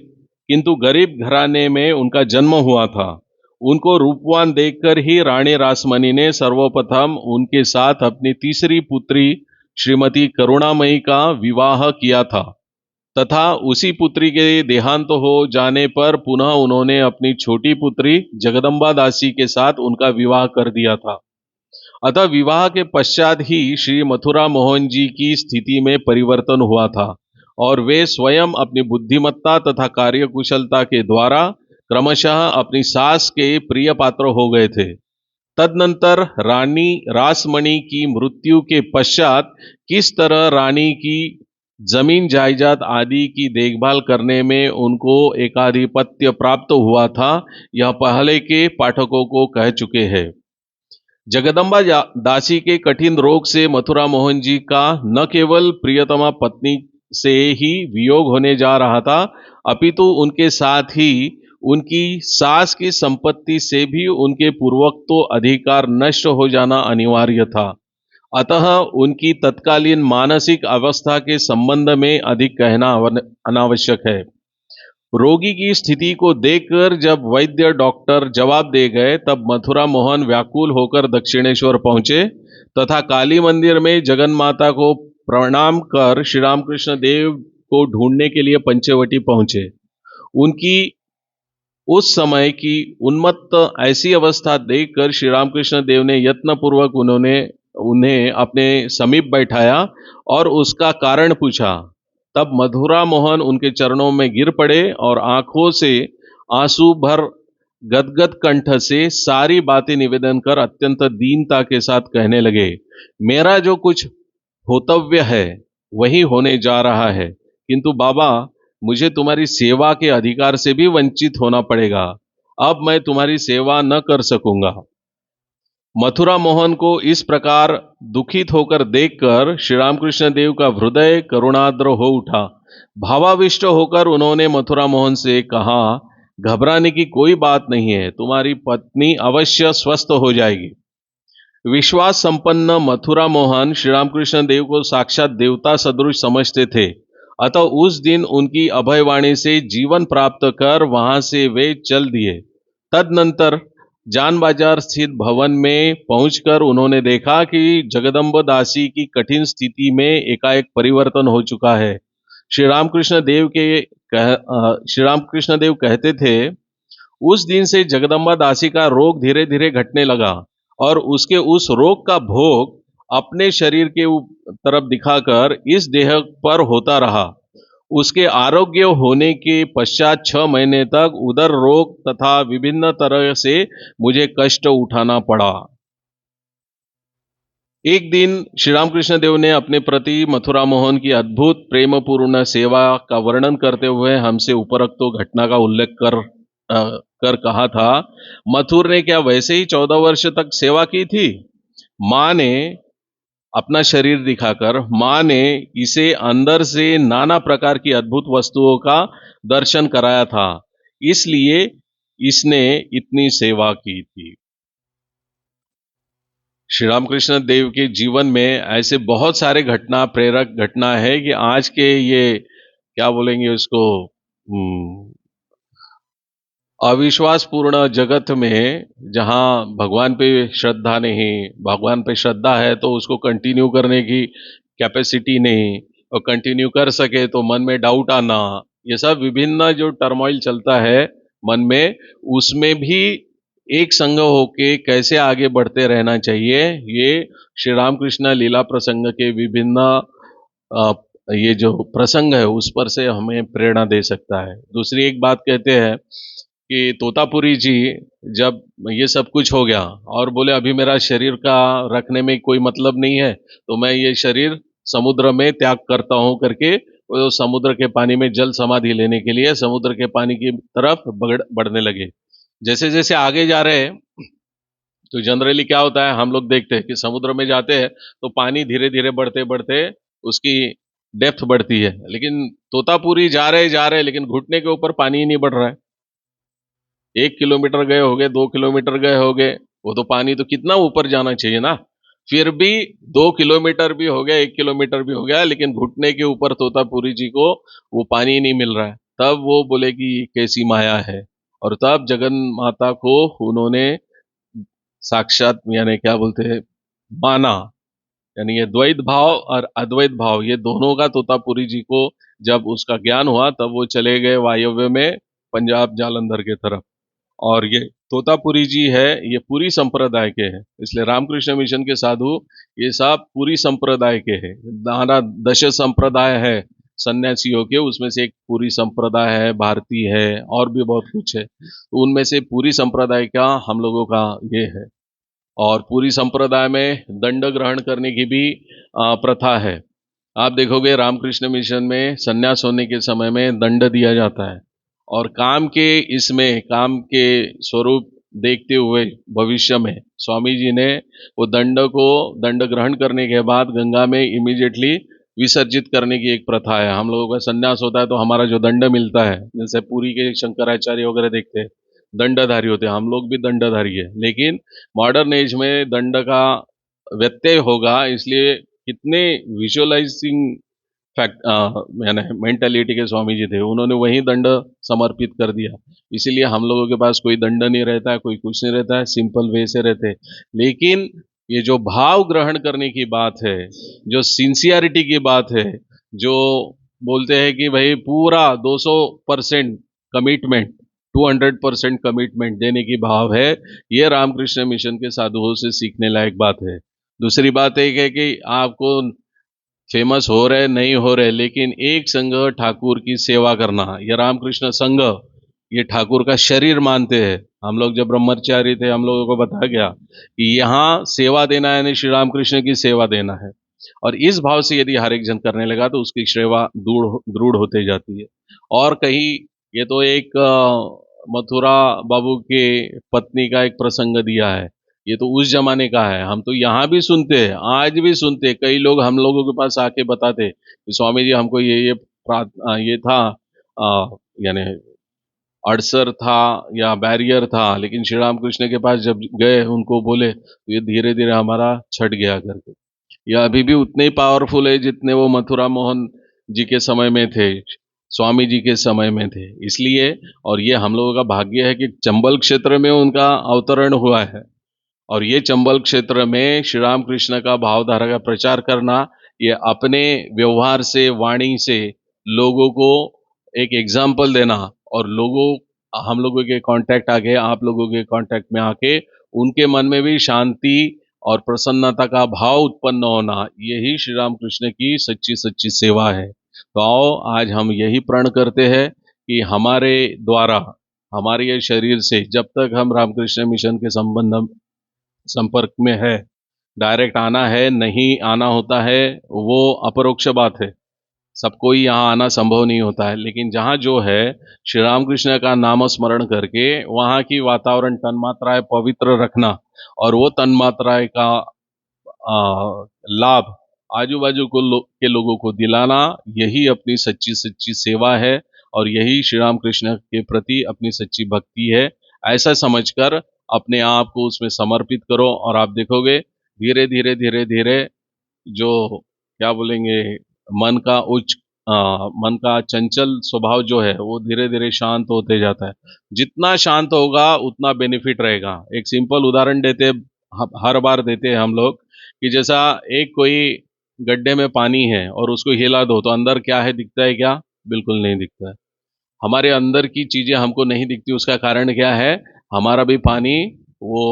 किंतु गरीब घराने में उनका जन्म हुआ था। उनको रूपवान देखकर ही रानी रासमणी ने सर्वप्रथम उनके साथ अपनी तीसरी पुत्री श्रीमती करुणामयी का विवाह किया था, तथा उसी पुत्री के देहांत हो जाने पर पुनः उन्होंने अपनी छोटी पुत्री जगदम्बा दासी के साथ उनका विवाह कर दिया था। अतः विवाह के पश्चात ही श्री मथुरा मोहन जी की स्थिति में परिवर्तन हुआ था और वे स्वयं अपनी बुद्धिमत्ता तथा कार्यकुशलता के द्वारा क्रमशः अपनी सास के प्रिय पात्र हो गए थे। तदनंतर रानी रासमणी की मृत्यु के पश्चात किस तरह रानी की जमीन जायदाद आदि की देखभाल करने में उनको एकाधिपत्य प्राप्त हुआ था, यह पहले के पाठकों को कह चुके हैं। जगदम्बा दासी के कठिन रोग से मथुरा मोहन जी का न केवल प्रियतमा पत्नी से ही वियोग होने जा रहा था, अपितु उनके साथ ही उनकी सास की संपत्ति से भी उनके पूर्वोक्त अधिकार नष्ट हो जाना अनिवार्य था। अतः उनकी तत्कालीन मानसिक अवस्था के संबंध में अधिक कहना अनावश्यक है। रोगी की स्थिति को देखकर जब वैद्य डॉक्टर जवाब दे गए, तब मथुरा मोहन व्याकुल होकर दक्षिणेश्वर पहुंचे तथा काली मंदिर में जगन माता को प्रणाम कर श्री रामकृष्ण देव को ढूंढने के लिए पंचवटी पहुंचे। उनकी उस समय की उन्मत्त ऐसी अवस्था देखकर श्री रामकृष्ण देव ने यत्नपूर्वक उन्हें अपने समीप बैठाया और उसका कारण पूछा। तब मथुरा मोहन उनके चरणों में गिर पड़े और आंखों से आंसू भर गदगद कंठ से सारी बातें निवेदन कर अत्यंत दीनता के साथ कहने लगे, मेरा जो कुछ होतव्य है वही होने जा रहा है, किंतु बाबा मुझे तुम्हारी सेवा के अधिकार से भी वंचित होना पड़ेगा। अब मैं तुम्हारी सेवा न कर सकूंगा। मथुरा मोहन को इस प्रकार दुखित होकर देखकर श्री रामकृष्ण देव का हृदय करुणाद्र हो उठा। भावाविष्ट होकर उन्होंने मथुरा मोहन से कहा, घबराने की कोई बात नहीं है, तुम्हारी पत्नी अवश्य स्वस्थ हो जाएगी। विश्वास संपन्न मथुरा मोहन श्री रामकृष्ण देव को साक्षात देवता सदृश समझते थे। अतः उस दिन उनकी अभयवाणी से जीवन प्राप्त कर वहां से वे चल दिए। तदनंतर जान बाजार स्थित भवन में पहुंचकर उन्होंने देखा कि जगदम्ब दासी की कठिन स्थिति में एकाएक परिवर्तन हो चुका है। श्री रामकृष्ण देव कहते थे, उस दिन से जगदम्बा दासी का रोग धीरे धीरे घटने लगा और उसके उस रोग का भोग अपने शरीर के तरफ दिखाकर इस देह पर होता रहा। उसके आरोग्य होने के पश्चात 6 महीने तक उदर रोग तथा विभिन्न तरह से मुझे कष्ट उठाना पड़ा। एक दिन श्री रामकृष्ण देव ने अपने प्रति मथुरा मोहन की अद्भुत प्रेमपूर्ण सेवा का वर्णन करते हुए हमसे उपरोक्त घटना का उल्लेख कर कहा था, मथुर ने क्या वैसे ही 14 वर्ष तक सेवा की थी? मां ने अपना शरीर दिखाकर मां ने इसे अंदर से नाना प्रकार की अद्भुत वस्तुओं का दर्शन कराया था, इसलिए इसने इतनी सेवा की थी। श्री रामकृष्ण देव के जीवन में ऐसे बहुत सारे प्रेरक घटना है कि आज के ये क्या बोलेंगे उसको अविश्वासपूर्ण जगत में, जहां भगवान पे श्रद्धा नहीं, भगवान पे श्रद्धा है तो उसको कंटिन्यू करने की कैपेसिटी नहीं, और कंटिन्यू कर सके तो मन में डाउट आना, ये सब विभिन्न जो टर्मोइल चलता है मन में, उसमें भी एक संग होके कैसे आगे बढ़ते रहना चाहिए, ये श्री रामकृष्ण लीला प्रसंग के विभिन्न ये जो प्रसंग है उस पर से हमें प्रेरणा दे सकता है। दूसरी एक बात कहते हैं कि तोतापुरी जी जब ये सब कुछ हो गया और बोले अभी मेरा शरीर का रखने में कोई मतलब नहीं है, तो मैं ये शरीर समुद्र में त्याग करता हूं करके वो समुद्र के पानी में जल समाधि लेने के लिए समुद्र के पानी की तरफ बढ़ने लगे। जैसे जैसे आगे जा रहे हैं तो जनरली क्या होता है, हम लोग देखते हैं कि समुद्र में जाते हैं तो पानी धीरे धीरे बढ़ते बढ़ते उसकी डेप्थ बढ़ती है, लेकिन तोतापुरी जा रहे लेकिन घुटने के ऊपर पानी ही नहीं बढ़ रहा है। 1 किलोमीटर गए होगे, 2 किलोमीटर गए होगे, वो तो पानी तो कितना ऊपर जाना चाहिए ना, फिर भी 2 किलोमीटर भी हो गया, 1 किलोमीटर भी हो गया, लेकिन घुटने के ऊपर तोतापुरी जी को वो पानी नहीं मिल रहा है। तब वो बोले कि कैसी माया है, और तब जगन माता को उन्होंने साक्षात यानी क्या बोलते हैं माना, यानी ये द्वैत भाव और अद्वैत भाव ये दोनों का तोतापुरी जी को जब उसका ज्ञान हुआ तब वो चले गए वायव्य में पंजाब जालंधर के तरफ। और ये तोतापुरी जी है ये पूरी संप्रदाय के हैं, इसलिए रामकृष्ण मिशन के साधु ये सब पूरी संप्रदाय के हैं। 10 संप्रदाय है सन्यासियों के, उसमें से एक पूरी संप्रदाय है, भारती है, और भी बहुत कुछ है, तो उनमें से पूरी संप्रदाय का हम लोगों का ये है। और पूरी संप्रदाय में दंड ग्रहण करने की भी प्रथा है। आप देखोगे रामकृष्ण मिशन में सन्यास होने के समय में दंड दिया जाता है, और काम के स्वरूप देखते हुए भविष्य में स्वामी जी ने वो दंड ग्रहण करने के बाद गंगा में इमीडिएटली विसर्जित करने की एक प्रथा है। हम लोगों का संन्यास होता है तो हमारा जो दंड मिलता है, जैसे पुरी के शंकराचार्य वगैरह देखते हैं दंडधारी होते हैं, हम लोग भी दंडधारी है, लेकिन मॉडर्न एज में दंड का व्यत्यय होगा, इसलिए कितने विजुअलाइजिंग फैक्ट यानी मेंटालिटी के स्वामी जी थे, उन्होंने वही दंड समर्पित कर दिया। इसीलिए हम लोगों के पास कोई दंड नहीं रहता है, कोई कुछ नहीं रहता है, सिंपल वे से रहते हैं। लेकिन ये जो भाव ग्रहण करने की बात है, जो सिंसियरिटी की बात है, जो बोलते हैं कि भाई पूरा 200% कमिटमेंट, 200% कमिटमेंट देने की भाव है, ये रामकृष्ण मिशन के साधुओं से सीखने लायक बात है। दूसरी बात एक है कि आपको फेमस हो रहे नहीं हो रहे, लेकिन एक संघ ठाकुर की सेवा करना, ये रामकृष्ण संघ ये ठाकुर का शरीर मानते हैं। हम लोग जब ब्रह्मचारी थे हम लोगों को बताया गया कि यहाँ सेवा देना है, यानी श्री रामकृष्ण की सेवा देना है, और इस भाव से यदि हर एक जन करने लगा तो उसकी सेवा दृढ़ दृढ़ होते जाती है। और कहीं ये तो एक मथुरा बाबू के पत्नी का एक प्रसंग दिया है, ये तो उस जमाने का है, हम तो यहाँ भी सुनते हैं, आज भी सुनते हैं। कई लोग हम लोगों के पास आके बताते कि स्वामी जी हमको ये था, यानी अड़सर था या बैरियर था, लेकिन श्री रामकृष्ण के पास जब गए उनको बोले तो ये धीरे धीरे हमारा छट गया करके। यह अभी भी उतने ही पावरफुल है जितने वो मथुरा मोहन जी के समय में थे, स्वामी जी के समय में थे। इसलिए, और ये हम लोगों का भाग्य है कि चंबल क्षेत्र में उनका अवतरण हुआ है, और ये चंबल क्षेत्र में श्री राम कृष्ण का भावधारा का प्रचार करना, ये अपने व्यवहार से, वाणी से लोगों को एक एग्जाम्पल देना, और लोगों हम लोगों के कांटेक्ट आके, आप लोगों के कांटेक्ट में आके उनके मन में भी शांति और प्रसन्नता का भाव उत्पन्न होना, यही श्री राम कृष्ण की सच्ची सच्ची सेवा है। तो आओ आज हम यही प्रण करते हैं कि हमारे द्वारा, हमारे ये शरीर से जब तक हम रामकृष्ण मिशन के संपर्क में है, डायरेक्ट आना है नहीं आना होता है वो अपरोक्ष बात है, सबको ही यहाँ आना संभव नहीं होता है, लेकिन जहाँ जो है श्री रामकृष्ण का नाम स्मरण करके वहाँ की वातावरण तन्मात्राएं पवित्र रखना, और वो तन्मात्राएं का लाभ आजू बाजू के लोगों को दिलाना, यही अपनी सच्ची सच्ची सेवा है, और यही श्री राम कृष्ण के प्रति अपनी सच्ची भक्ति है। ऐसा समझकर अपने आप को उसमें समर्पित करो, और आप देखोगे धीरे धीरे धीरे धीरे जो क्या बोलेंगे, मन का मन का चंचल स्वभाव जो है वो धीरे धीरे शांत होते जाता है। जितना शांत होगा उतना बेनिफिट रहेगा। एक सिंपल उदाहरण देते, हर बार देते हैं हम लोग, कि जैसा एक कोई गड्ढे में पानी है और उसको हिला दो तो अंदर क्या है, दिखता है क्या? बिल्कुल नहीं दिखता है। हमारे अंदर की चीजें हमको नहीं दिखती, उसका कारण क्या है? हमारा भी पानी वो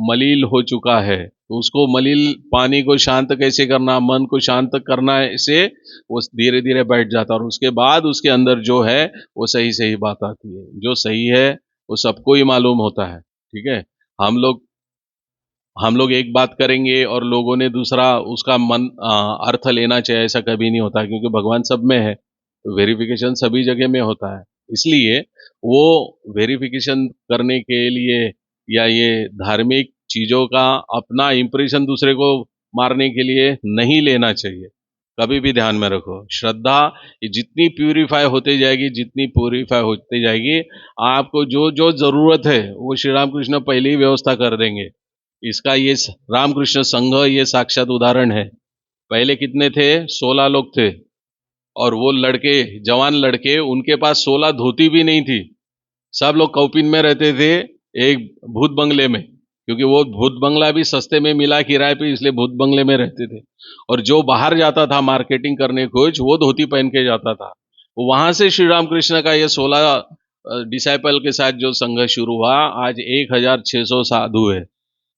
मलिन हो चुका है, तो उसको मलिन पानी को शांत कैसे करना, मन को शांत करना, से वो धीरे धीरे बैठ जाता है, और उसके बाद उसके अंदर जो है वो सही सही बात आती है। जो सही है वो सबको ही मालूम होता है, ठीक है। हम लोग हम लोग एक बात करेंगे और लोगों ने दूसरा उसका अर्थ लेना चाहिए, ऐसा कभी नहीं होता, क्योंकि भगवान सब में है, तो वेरिफिकेशन सभी जगह में होता है। इसलिए वो वेरिफिकेशन करने के लिए या ये धार्मिक चीजों का अपना इंप्रेशन दूसरे को मारने के लिए नहीं लेना चाहिए। कभी भी ध्यान में रखो, श्रद्धा ये जितनी प्यूरिफाई होती जाएगी, जितनी प्यूरिफाई होती जाएगी, आपको जो जो जरूरत है वो श्री राम कृष्ण पहले ही व्यवस्था कर देंगे। इसका ये रामकृष्ण संघ ये साक्षात उदाहरण है। पहले कितने थे? 16 लोग थे, और वो लड़के, जवान लड़के, उनके पास 16 धोती भी नहीं थी। सब लोग कौपिन में रहते थे, एक भूत बंगले में, क्योंकि वो भूत बंगला भी सस्ते में मिला किराए पे, इसलिए भूत बंगले में रहते थे। और जो बाहर जाता था मार्केटिंग करने कुछ, वो धोती पहन के जाता था। वहां से श्री रामकृष्ण का ये 16 डिसाइपल के साथ जो संघ शुरू हुआ, आज 1600 साधु है।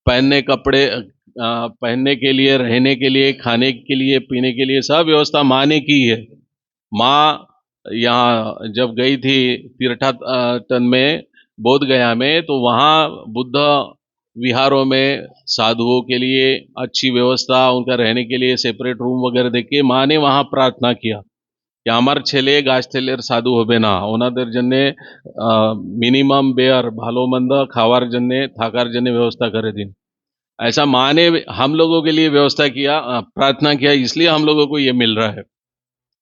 पहनने कपड़े, पहनने के लिए, रहने के लिए, खाने के लिए, पीने के लिए सब व्यवस्था माँ ने की है। माँ यहाँ जब गई थी तीर्थाटन में, बोध गया में, तो वहाँ बुद्ध विहारों में साधुओं के लिए अच्छी व्यवस्था, उनका रहने के लिए सेपरेट रूम वगैरह देके माँ ने वहाँ प्रार्थना किया। कि আমার ছেলে গাছ তেলের সাধু হবে না, ওনাদের জন্যে মিনিমাম বেয়ার ভালো মন্দ খাওয়ার জন্যে থাকার জন্যে ব্যবস্থা করে দিন। ऐसा माँ ने हम लोगों के लिए व्यवस्था किया, प्रार्थना किया, इसलिए हम लोगों को ये मिल रहा है,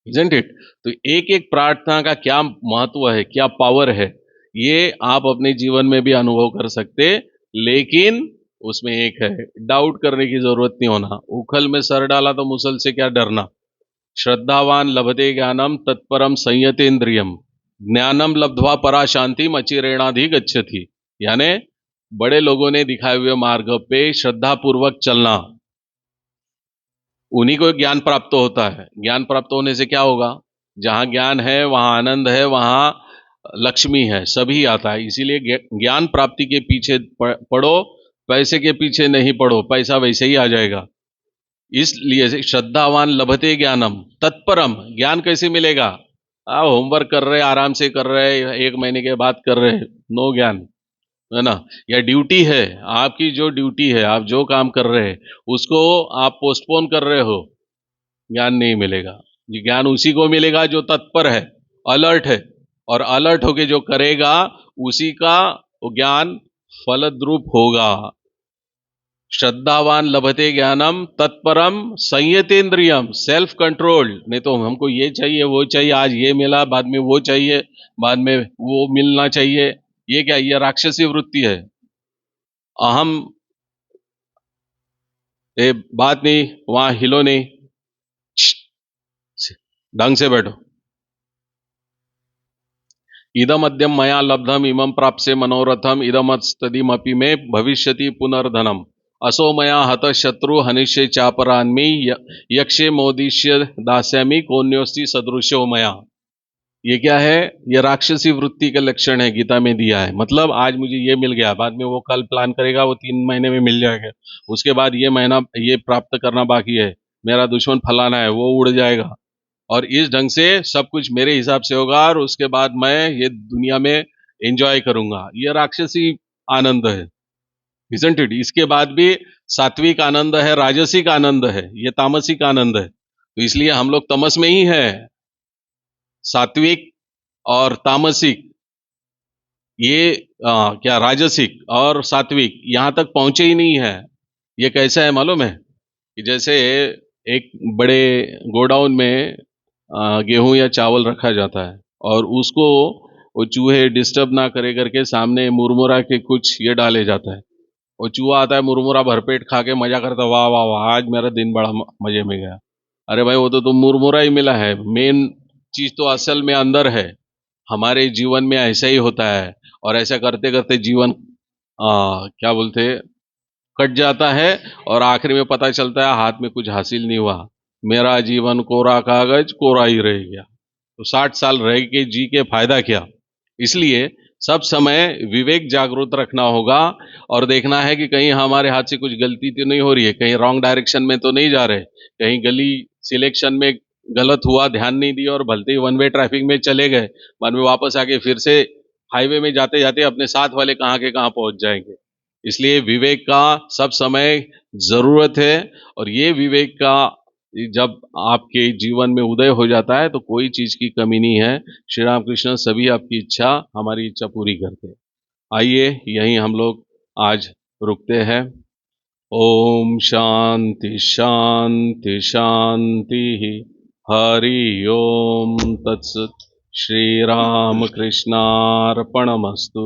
इजंट इट? तो एक एक प्रार्थना का क्या महत्व है, क्या पावर है, ये आप अपने जीवन में भी अनुभव कर सकते। लेकिन उसमें एक है, डाउट करने की जरूरत नहीं होना। उखल में सर डाला तो मुसल से क्या डरना। श्रद्धावान लभते ज्ञानम तत्परम संयतेन्द्रियम, ज्ञानम लब्ध्वा परा शांतिम अचिरेणाधि गच्छति। यानी बड़े लोगों ने दिखाए हुए मार्ग पे श्रद्धा पूर्वक चलना, उन्हीं को ज्ञान प्राप्त होता है। ज्ञान प्राप्त होने से क्या होगा? जहां ज्ञान है वहां आनंद है, वहां लक्ष्मी है, सभी आता है। इसीलिए ज्ञान प्राप्ति के पीछे पड़ो, पैसे के पीछे नहीं पड़ो, पैसा वैसे ही आ जाएगा। इसलिए श्रद्धावान लभते ज्ञानम तत्परम, ज्ञान कैसे मिलेगा? होमवर्क कर रहे, आराम से कर रहे, 1 महीने के बाद कर रहे, नो ज्ञान, है ना। या ड्यूटी है, आपकी जो ड्यूटी है, आप जो काम कर रहे हैं उसको आप पोस्टपोन कर रहे हो, ज्ञान नहीं मिलेगा। ये ज्ञान उसी को मिलेगा जो तत्पर है, अलर्ट है, और अलर्ट होके जो करेगा उसी का ज्ञान फलद्रूप होगा। श्रद्धावान लभते ज्ञानम तत्परम संयतेन्द्रियम, सेल्फ कंट्रोल। नहीं तो हमको ये चाहिए वो चाहिए, आज ये मिला बाद में वो चाहिए, बाद में वो मिलना चाहिए, ये क्या, ये राक्षसी वृत्ति है। अहम, ये बात नहीं, वहां हिलो नहीं, ढंग से बैठो। इदमद्यम मया लब्धम इमं प्राप्से मनोरथम इदमस्तदिमपि में भविष्यति पुनर्धनम असो मया हत शत्रु हनिष्ये चापरान्मी यक्षे मोदिष्य दास्यामी कोन्योस्ति सदृशो मया। ये क्या है? ये राक्षसी वृत्ति का लक्षण है, गीता में दिया है। मतलब आज मुझे ये मिल गया, बाद में वो कल प्लान करेगा, वो 3 महीने में मिल जाएगा, उसके बाद ये महीना ये प्राप्त करना बाकी है, मेरा दुश्मन फलाना है, वो उड़ जाएगा, और इस ढंग से सब कुछ मेरे हिसाब से होगा, और उसके बाद मैं ये दुनिया में एंजॉय करूंगा। ये राक्षसी आनंद है, इजंट इट? इसके बाद भी सात्विक आनंद है, राजसिक आनंद है, ये तामसिक आनंद है। तो इसलिए हम लोग तमस में ही है। सात्विक और तामसिक, ये क्या राजसिक और सात्विक यहां तक पहुंचे ही नहीं है। ये कैसा है मालूम है? कि जैसे एक बड़े गोडाउन में गेहूं या चावल रखा जाता है, और उसको वो चूहे डिस्टर्ब ना करे करके सामने मुरमुरा के कुछ ये डाले जाता है। वो चूहा आता है, मुरमुरा भरपेट खा के मजा करता, वाह वाह वाह, आज मेरा दिन बड़ा मजे में गया। अरे भाई, वो तो तुम मुरमुरा ही मिला है, मेन चीज तो असल में अंदर है। हमारे जीवन में ऐसा ही होता है, और ऐसा करते करते जीवन क्या बोलते, कट जाता है, और आखिर में पता चलता है हाथ में कुछ हासिल नहीं हुआ, मेरा जीवन कोरा कागज कोरा ही रह गया। तो 60 साल रह के जी के फायदा क्या? इसलिए सब समय विवेक जागरूक रखना होगा, और देखना है कि कहीं हमारे हाथ से कुछ गलती तो नहीं हो रही है, कहीं रॉन्ग डायरेक्शन में तो नहीं जा रहे, कहीं गली सिलेक्शन में गलत हुआ, ध्यान नहीं दिया और भलते ही 1 वे ट्रैफिक में चले गए, बाद में वापस आके फिर से हाईवे में जाते जाते अपने साथ वाले कहाँ के कहाँ पहुंच जाएंगे। इसलिए विवेक का सब समय जरूरत है, और ये विवेक का जब आपके जीवन में उदय हो जाता है तो कोई चीज की कमी नहीं है। श्री राम कृष्ण सभी आपकी इच्छा, हमारी इच्छा पूरी करते हैं। आइए यहीं हम लोग आज रुकते हैं। ओम शांति शांति शांति। हरि ओम तत्सत। श्री राम कृष्णार्पणमस्तु।